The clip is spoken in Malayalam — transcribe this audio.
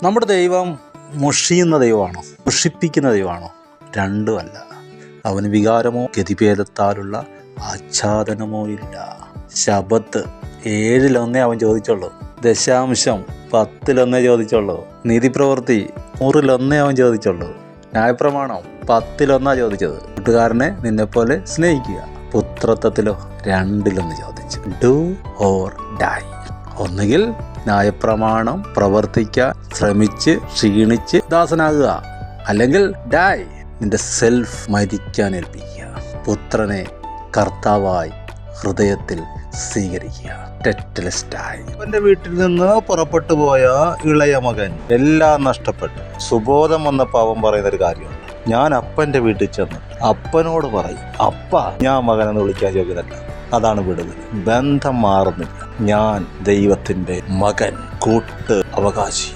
നമ്മുടെ ദൈവം മുഷിയുന്ന ദൈവമാണോ, മുഷിപ്പിക്കുന്ന ദൈവമാണോ? രണ്ടുമല്ല. അവന് വികാരമോ ഗതിഭേദത്താലുള്ള ആച്ഛാദനമോ ഇല്ല. ശബത്ത് 7 അവൻ ചോദിച്ചുള്ളൂ. ദശാംശം 10 ചോദിച്ചുള്ളൂ. നീതിപ്രവൃത്തി 100 അവൻ ചോദിച്ചുള്ളൂ. ന്യായപ്രമാണം 10 ചോദിച്ചത്. കൂട്ടുകാരനെ നിന്നെപ്പോലെ സ്നേഹിക്കുക. പുത്രത്വത്തിലോ 2 ചോദിച്ചു. Do or die. ഒന്നുകിൽ ന്യായപ്രമാണം പ്രവർത്തിക്കാൻ ശ്രമിച്ച് ക്ഷീണിച്ച് ദാസനാകുക, അല്ലെങ്കിൽ ഡൈ, നിന്റെ സെൽഫ് മരിക്കാൻ ഏൽപ്പിക്കുക. പുത്രനെ കർത്താവായി ഹൃദയത്തിൽ സ്വീകരിക്കുക. ടെറ്റലിസ്റ്റായി. അവന്റെ വീട്ടിൽ നിന്ന് പുറപ്പെട്ടു പോയ ഇളയ മകൻ എല്ലാം നഷ്ടപ്പെട്ടു. സുബോധം വന്നപ്പോൾ അവൻ പറയുന്നൊരു കാര്യമുണ്ട്. ഞാൻ അപ്പൻ്റെ വീട്ടിൽ ചെന്ന് അപ്പനോട് പറയും, അപ്പ ഞാൻ മകനെന്ന് വിളിക്കാൻ യോഗ്യതല്ല. അതാണ് വിടുതൽ. ബന്ധം മാറുന്നില്ല. ഞാൻ ദൈവത്തിൻ്റെ മകൻ, കൂട്ട് അവകാശി.